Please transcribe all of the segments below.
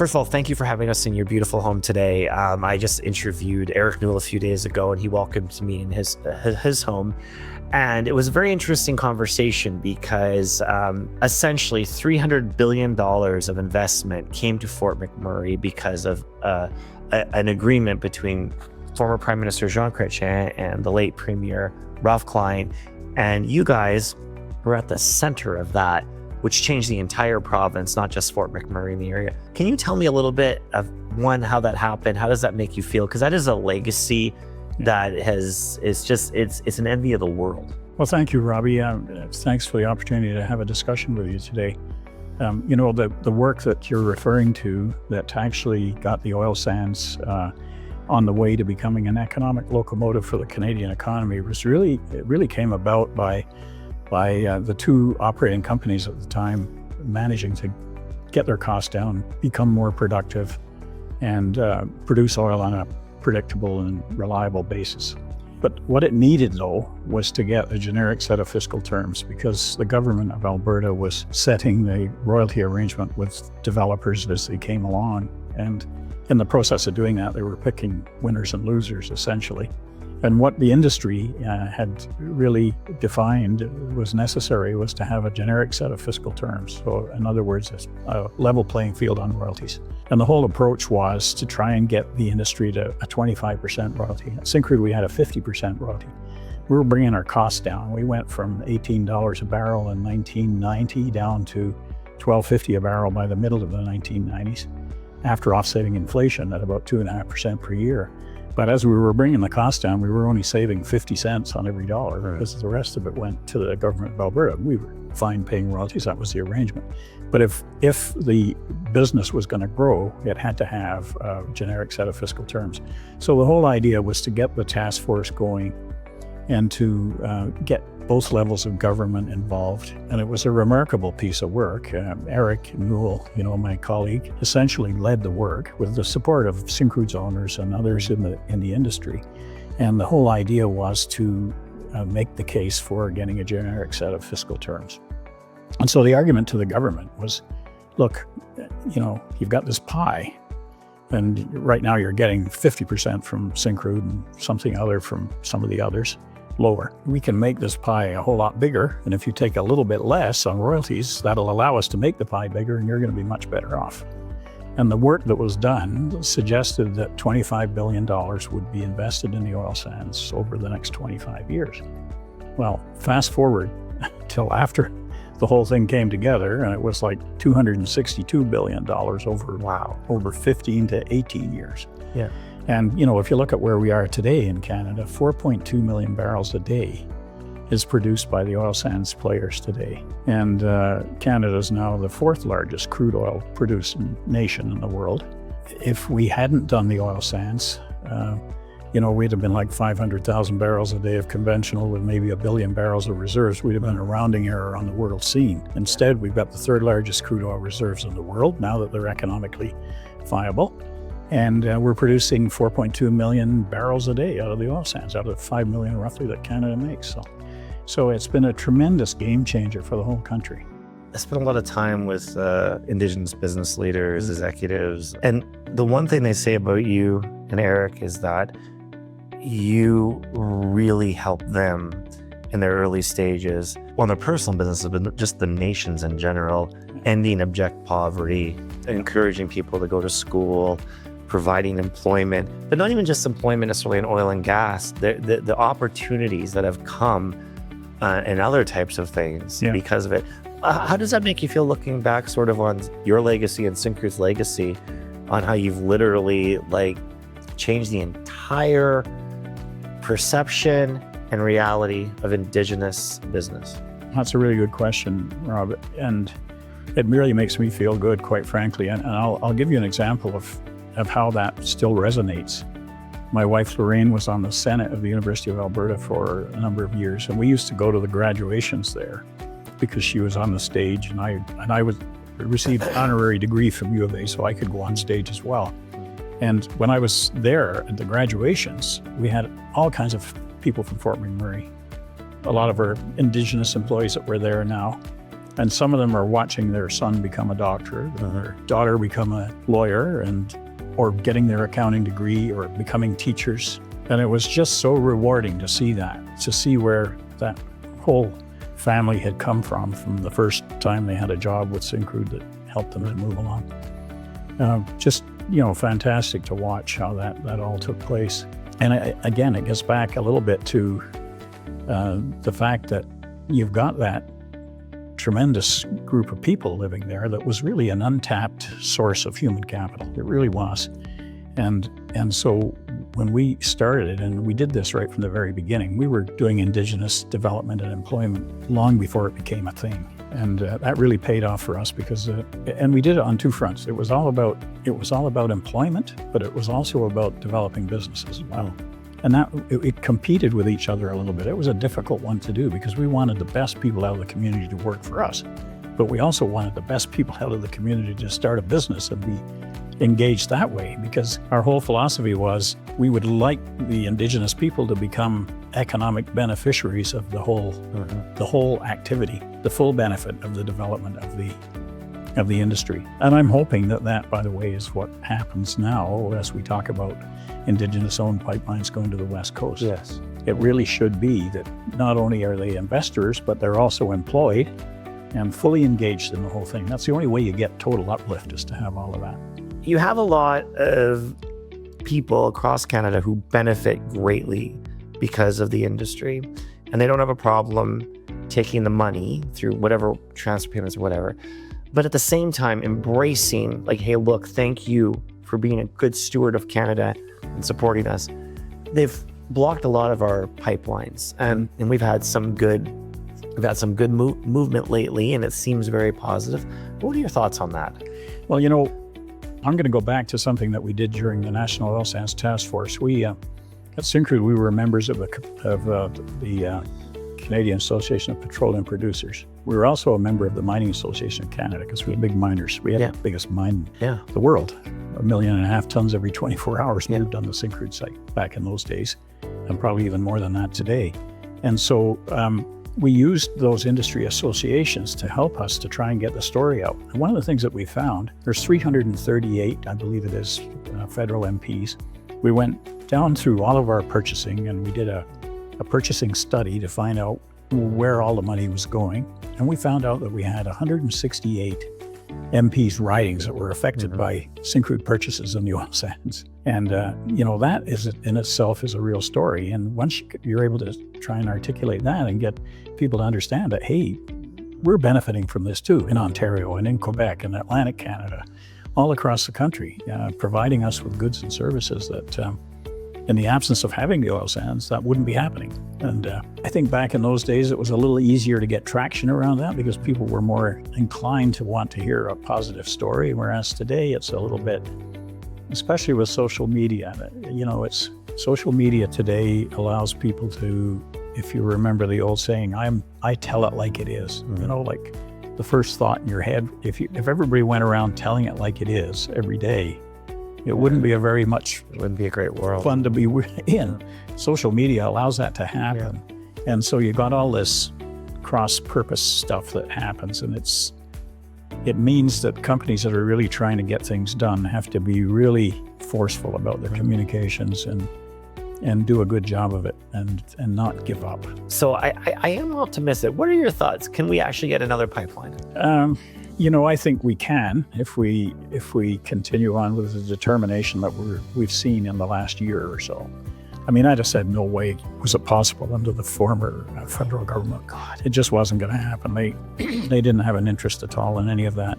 First of all, thank you for having us in your beautiful home today. I just interviewed Eric Newell a few days ago, and he welcomed me in his home. And it was a very interesting conversation because essentially $300 billion of investment came to Fort McMurray because of an agreement between former Prime Minister Jean Chrétien and the late Premier Ralph Klein. And you guys were at the center of that, which changed the entire province, not just Fort McMurray in the area. Can you tell me a little bit of, one, how that happened? How does that make you feel? Because that is a legacy that it's an envy of the world. Well, thank you, Robbie. Thanks for the opportunity to have a discussion with you today. The work that you're referring to that actually got the oil sands on the way to becoming an economic locomotive for the Canadian economy really came about by the two operating companies at the time managing to get their costs down, become more productive, and produce oil on a predictable and reliable basis. But what it needed, though, was to get a generic set of fiscal terms, because the government of Alberta was setting the royalty arrangement with developers as they came along. And in the process of doing that, they were picking winners and losers, essentially. And what the industry had really defined was necessary was to have a generic set of fiscal terms. So in other words, a level playing field on royalties. And the whole approach was to try and get the industry to a 25% royalty. At Syncrude, we had a 50% royalty. We were bringing our costs down. We went from $18 a barrel in 1990 down to $12.50 a barrel by the middle of the 1990s, after offsetting inflation at about 2.5% per year. But as we were bringing the cost down, we were only saving 50 cents on every dollar, because the rest of it went to the government of Alberta. We were fine paying royalties. That was the arrangement. But if the business was going to grow, it had to have a generic set of fiscal terms. So the whole idea was to get the task force going and to get both levels of government involved. And it was a remarkable piece of work. Eric Newell, my colleague, essentially led the work with the support of Syncrude's owners and others in the industry. And the whole idea was to make the case for getting a generic set of fiscal terms. And so the argument to the government was, look, you've got this pie, and right now you're getting 50% from Syncrude and something other from some of the others. Lower. We can make this pie a whole lot bigger, and if you take a little bit less on royalties, that'll allow us to make the pie bigger, and you're going to be much better off. And the work that was done suggested that $25 billion would be invested in the oil sands over the next 25 years. Well, fast forward till after the whole thing came together, and it was like $262 billion over 15 to 18 years. Yeah. And, if you look at where we are today in Canada, 4.2 million barrels a day is produced by the oil sands players today. And Canada is now the fourth largest crude oil producing nation in the world. If we hadn't done the oil sands, we'd have been like 500,000 barrels a day of conventional with maybe 1 billion barrels of reserves. We'd have been a rounding error on the world scene. Instead, we've got the third largest crude oil reserves in the world now that they're economically viable. And we're producing 4.2 million barrels a day out of the oil sands, out of the 5 million roughly that Canada makes. So it's been a tremendous game changer for the whole country. I spent a lot of time with Indigenous business leaders, executives, and the one thing they say about you and Eric is that you really help them in their early stages, on their personal businesses, but just the nations in general, ending abject poverty, encouraging people to go to school, providing employment, but not even just employment necessarily in oil and gas, the opportunities that have come and other types of things because of it. How does that make you feel looking back sort of on your legacy and Syncrude's legacy, on how you've literally changed the entire perception and reality of Indigenous business? That's a really good question, Rob, and it really makes me feel good, quite frankly. And I'll give you an example of how that still resonates. My wife Lorraine was on the Senate of the University of Alberta for a number of years, and we used to go to the graduations there because she was on the stage, and I received an honorary degree from U of A, so I could go on stage as well. And when I was there at the graduations, we had all kinds of people from Fort McMurray, a lot of our Indigenous employees that were there now, And some of them are watching their son become a doctor, their daughter become a lawyer, or getting their accounting degree, or becoming teachers. And it was just so rewarding to see where that whole family had come from the first time they had a job with Syncrude that helped them to move along. Just, fantastic to watch how that all took place. And again, it gets back a little bit to the fact that you've got that tremendous group of people living there that was really an untapped source of human capital. It really was. And so when we started, and we did this right from the very beginning, we were doing Indigenous development and employment long before it became a thing. And that really paid off for us because, and we did it on two fronts. It was all about employment, but it was also about developing businesses as well. And that it competed with each other a little bit. It was a difficult one to do because we wanted the best people out of the community to work for us, but we also wanted the best people out of the community to start a business and be engaged that way, because our whole philosophy was we would like the Indigenous people to become economic beneficiaries of the whole activity, the full benefit of the development of the industry. And I'm hoping that, by the way, is what happens now as we talk about Indigenous-owned pipelines going to the West Coast. Yes. It really should be that not only are they investors, but they're also employed and fully engaged in the whole thing. That's the only way you get total uplift, is to have all of that. You have a lot of people across Canada who benefit greatly because of the industry, and they don't have a problem taking the money through whatever transfer payments or whatever, but at the same time embracing, like, hey, look, thank you for being a good steward of Canada and supporting us. They've blocked a lot of our pipelines, and we've had some good movement lately, and it seems very positive. What are your thoughts on that? Well, I'm going to go back to something that we did during the National Oil Sands Task Force. We, at Syncrude, we were members of the Canadian Association of Petroleum Producers. We were also a member of the Mining Association of Canada because we were big miners. We had the biggest mine in the world. 1.5 million tons every 24 hours moved on the Syncrude site back in those days, and probably even more than that today. And so we used those industry associations to help us to try and get the story out. And one of the things that we found, there's 338, I believe it is, federal MPs. We went down through all of our purchasing, and we did a purchasing study to find out where all the money was going. And we found out that we had 168 MPs' ridings that were affected by Syncrude purchases in the oil sands. And, that is in itself is a real story. And once you're able to try and articulate that and get people to understand that, hey, we're benefiting from this too in Ontario and in Quebec and Atlantic Canada, all across the country, providing us with goods and services that in the absence of having the oil sands, that wouldn't be happening. And I think back in those days, it was a little easier to get traction around that because people were more inclined to want to hear a positive story, whereas today it's a little bit, especially with social media, social media today allows people to, if you remember the old saying, I tell it like it is, like the first thought in your head, if everybody went around telling it like it is every day, it wouldn't be it wouldn't be a great world. Fun to be in. Social media allows that to happen. Yeah. And so you got all this cross-purpose stuff that happens, and it means that companies that are really trying to get things done have to be really forceful about their communications and do a good job of it and not give up. So I am optimistic. What are your thoughts? Can we actually get another pipeline? I think we can if we continue on with the determination that we've seen in the last year or so. I mean, I just said no way was it possible under the former federal government. God, it just wasn't going to happen. They didn't have an interest at all in any of that.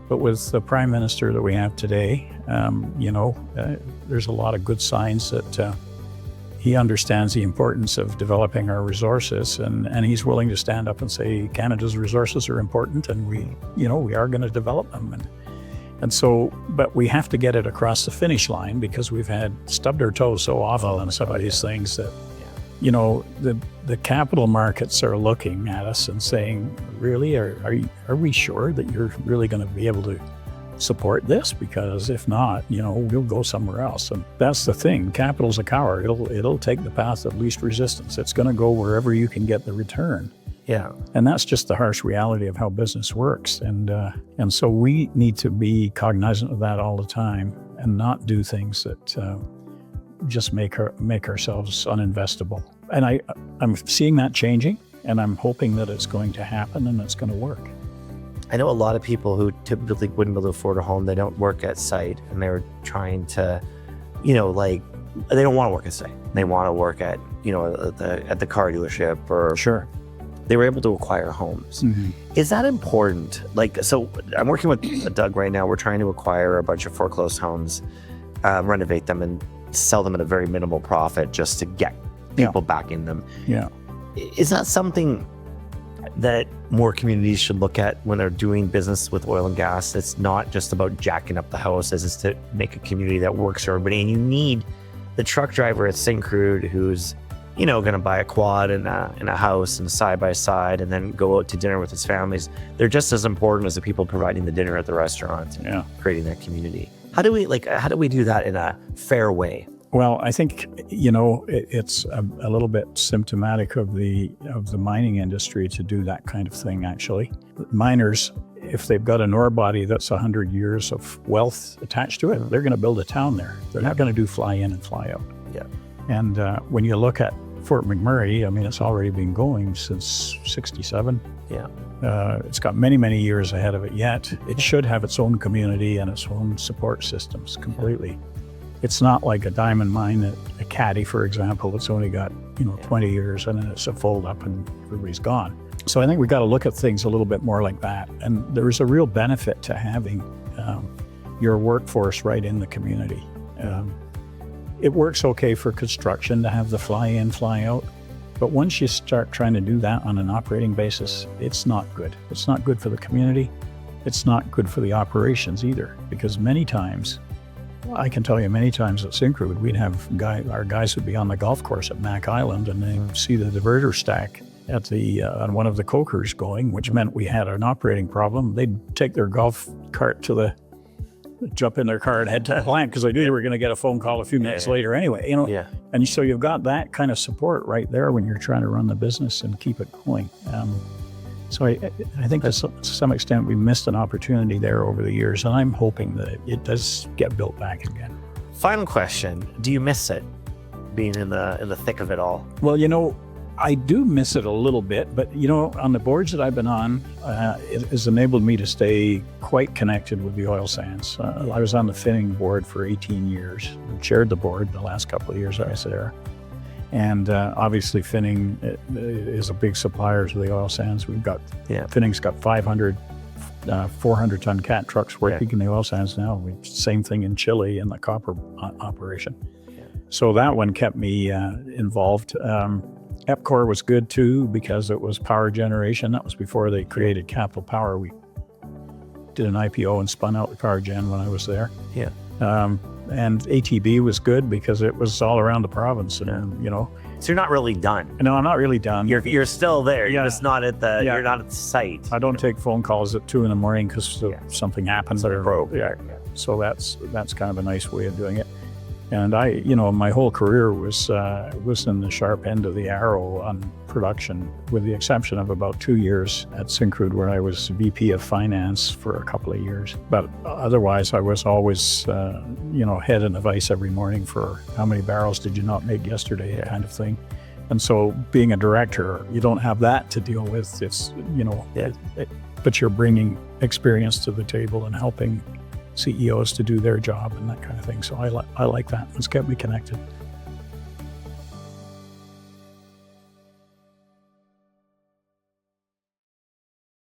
But with the Prime Minister that we have today, there's a lot of good signs that he understands the importance of developing our resources, and he's willing to stand up and say Canada's resources are important, and we are going to develop them. And so, but we have to get it across the finish line because we've had stubbed our toes so often on some of these things that, the capital markets are looking at us and saying, really, are we sure that you're really going to be able to support this? Because if not, we'll go somewhere else. And that's the thing. Capital's a coward. It'll take the path of least resistance. It's going to go wherever you can get the return. Yeah. And that's just the harsh reality of how business works. And so we need to be cognizant of that all the time and not do things that just make ourselves uninvestable. And I'm seeing that changing, and I'm hoping that it's going to happen and it's going to work. I know a lot of people who typically wouldn't be able to afford a home, they don't work at site, and they're trying to, they don't want to work at site. They want to work at, at the car dealership, or Sure. they were able to acquire homes. Mm-hmm. Is that important? So I'm working with Doug right now. We're trying to acquire a bunch of foreclosed homes, renovate them, and sell them at a very minimal profit just to get people back in them. Yeah. Is that something that more communities should look at when they're doing business with oil and gas? It's not just about jacking up the houses, it's to make a community that works for everybody. And you need the truck driver at Syncrude who's, going to buy a quad and a house and a side by side and then go out to dinner with his families. They're just as important as the people providing the dinner at the restaurant, creating that community. How do we do that in a fair way? Well, I think, it's a little bit symptomatic of the mining industry to do that kind of thing, actually. Miners, if they've got an ore body that's 100 years of wealth attached to it, they're going to build a town there. They're not going to do fly in and fly out. Yeah. And when you look at Fort McMurray, it's already been going since 67. Yeah. It's got many, many years ahead of it yet. It should have its own community and its own support systems completely. Yeah. It's not like a diamond mine at a Caddy, for example, that's only got 20 years and then it's a fold up and everybody's gone. So I think we've got to look at things a little bit more like that. And there's a real benefit to having your workforce right in the community. It works okay for construction to have the fly in, fly out. But once you start trying to do that on an operating basis, it's not good. It's not good for the community. It's not good for the operations either, because many times, I can tell you many times at Syncrude, we'd have our guys would be on the golf course at Mac Island and they'd see the diverter stack at on one of the cokers going, which meant we had an operating problem. They'd take their golf cart jump in their car and head to the plant because they knew they were going to get a phone call a few minutes later anyway, Yeah. And so you've got that kind of support right there when you're trying to run the business and keep it going. So I think to some extent we missed an opportunity there over the years, and I'm hoping that it does get built back again. Final question: do you miss it, being in the thick of it all? Well, I do miss it a little bit, but on the boards that I've been on, it has enabled me to stay quite connected with the oil sands. I was on the Finning board for 18 years, chaired the board the last couple of years I was there. And obviously Finning is a big supplier to the oil sands. Finning's got 500, 400-ton cat trucks working in the oil sands now. Same thing in Chile in the copper operation. Yeah. So that one kept me involved. EPCOR was good too because it was power generation. That was before they created Capital Power. We did an IPO and spun out the power gen when I was there. Yeah. And ATB was good because it was all around the province, and So you're not really done. No, I'm not really done. You're still there. You're just not at the. You're not at the site. I don't take phone calls at 2 a.m. because something happened. Something broke. Yeah. So that's kind of a nice way of doing it. And my whole career was in the sharp end of the arrow on production, with the exception of about 2 years at Syncrude where I was VP of finance for a couple of years. But otherwise, I was always, head in the vice every morning for how many barrels did you not make yesterday, kind of thing. And so being a director, you don't have that to deal with. It's, but you're bringing experience to the table and helping CEOs to do their job and that kind of thing. So I like that. It's kept me connected.